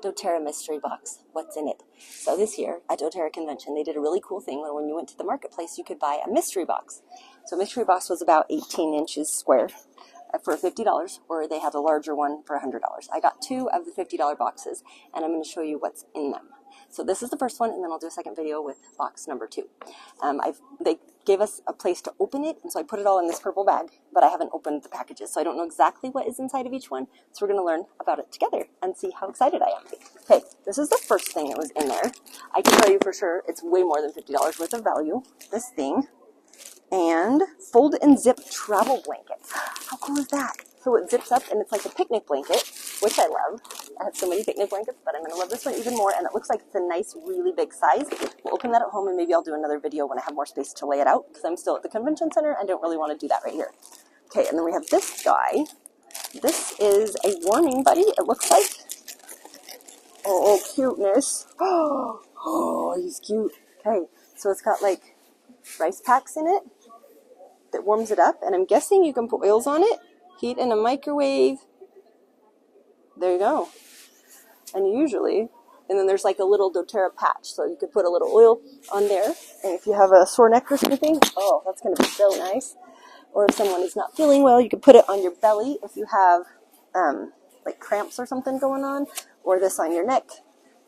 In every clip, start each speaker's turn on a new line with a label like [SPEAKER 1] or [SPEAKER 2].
[SPEAKER 1] DōTERRA mystery box. What's in it? So this year at DōTERRA convention, they did a really cool thing where when you went to the marketplace, you could buy a mystery box. So a mystery box was about 18 inches square for $50, or they had a larger one for $100. I got 2 of the $50 boxes, and I'm going to show you what's in them. So this is the first one, and then I'll do a second video with box number 2. They gave us a place to open it, and so I put it all in this purple bag, but I haven't opened the packages, so I don't know exactly what is inside of each one. So we're going to learn about it together and see how excited I am. Okay, this is the first thing that was in there. I can tell you for sure it's way more than $50 worth of value. This thing. And fold and zip travel blankets. How cool is that? So it zips up and it's like a picnic blanket, which I love. I have so many picnic blankets, but I'm going to love this one even more. And it looks like it's a nice, really big size. We'll open that at home, and maybe I'll do another video when I have more space to lay it out, because I'm still at the convention center and don't really want to do that right here. Okay, and then we have this guy. This is a warming buddy, it looks like. Oh, cuteness. Oh, he's cute. Okay, so it's got like rice packs in it that warms it up, and I'm guessing you can put oils on it, heat in a microwave. There you go. And usually, and then there's like a little DōTERRA patch, so you could put a little oil on there, and if you have a sore neck or something, oh, that's going to be so nice. Or if someone is not feeling well, you could put it on your belly if you have like cramps or something going on, or this on your neck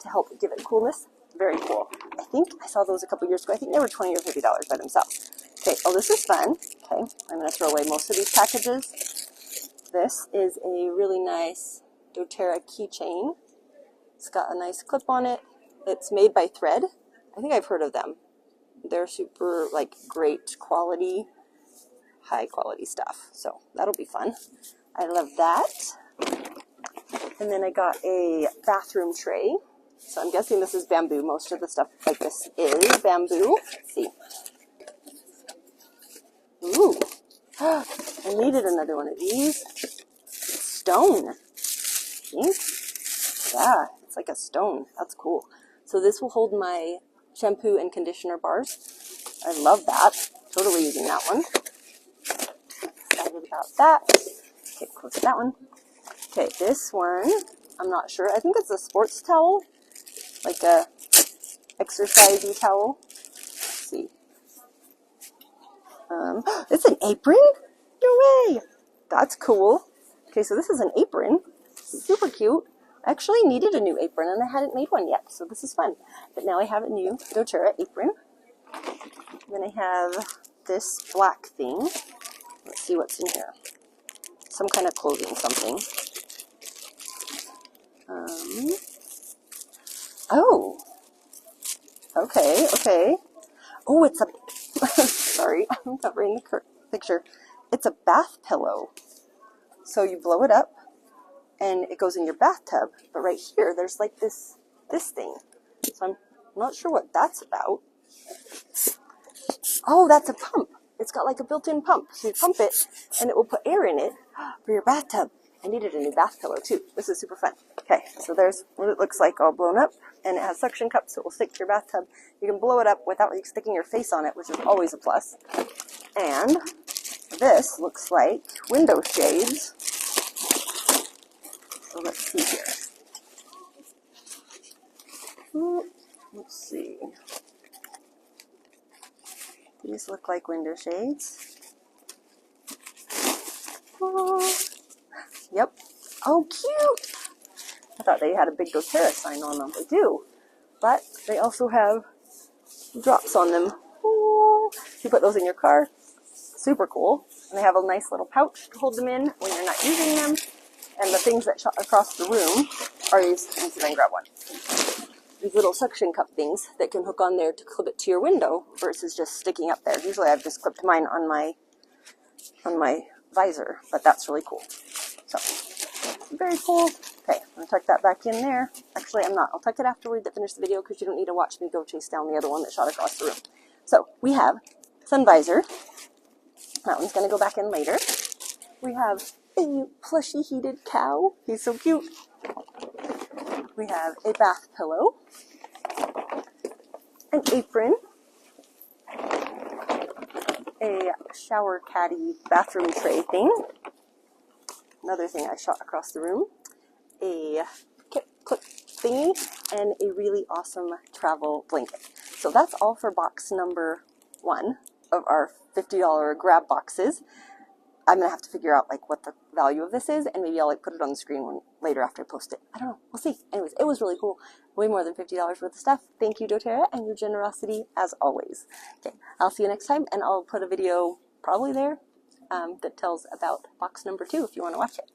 [SPEAKER 1] to help give it coolness. Very cool. I think I saw those a couple years ago. I think they were $20 or $50 by themselves. Okay, oh, this is fun. Okay, I'm going to throw away most of these packages. This is a really nice DōTERRA keychain. It's got a nice clip on it. It's made by Thread. I think I've heard of them. They're super, like, great quality, high quality stuff. So that'll be fun. I love that. And then I got a bathroom tray. So I'm guessing this is bamboo. Most of the stuff like this is bamboo. Let's see. Ooh, I needed another one of these. It's stone. Think? Yeah, it's like a stone. That's cool. So this will hold my shampoo and conditioner bars. I love that. Totally using that one. Excited about that. Okay, close that one. Okay, this one, I'm not sure. I think it's a sports towel, like a exercise-y towel. Let's see. It's an apron? No way! That's cool. Okay, so this is an apron. Super cute. I actually needed a new apron, and I hadn't made one yet, so this is fun. But now I have a new DōTERRA apron. Then I have this black thing. Let's see what's in here. Some kind of clothing something. Oh. Okay. Oh, it's a... Sorry, I'm covering the picture. It's a bath pillow. So you blow it up, and it goes in your bathtub. But right here, there's like this thing. So I'm not sure what that's about. Oh, that's a pump. It's got like a built-in pump. So you pump it, and it will put air in it for your bathtub. I needed a new bath pillow, too. This is super fun. Okay, so there's what it looks like all blown up, and it has suction cups, so it will stick to your bathtub. You can blow it up without sticking your face on it, which is always a plus. And this looks like window shades. So let's see here. Let's see. These look like window shades. Oh. Yep. Oh, cute! I thought they had a big DōTERRA sign on them. They do. But they also have drops on them. Ooh. You put those in your car. Super cool. And they have a nice little pouch to hold them in when you're not using them. And the things that shot across the room are these. Let me see if I can grab one. These little suction cup things that can hook on there to clip it to your window versus just sticking up there. Usually I've just clipped mine on my visor, but that's really cool. So, very cool. Okay, I'm going to tuck that back in there. Actually, I'm not. I'll tuck it after we finish the video because you don't need to watch me go chase down the other one that shot across the room. So, we have sun visor. That one's going to go back in later. We have a plushy heated cow. He's so cute. We have a bath pillow. An apron. A shower caddy bathroom tray thing. Another thing I shot across the room. A clip thingy, and a really awesome travel blanket. So that's all for box number 1 of our $50 grab boxes. I'm going to have to figure out like what the value of this is, and maybe I'll like put it on the screen later after I post it. I don't know. We'll see. Anyways, it was really cool. Way more than $50 worth of stuff. Thank you, doTERRA, and your generosity as always. Okay, I'll see you next time, and I'll put a video probably there that tells about box number 2 if you want to watch it.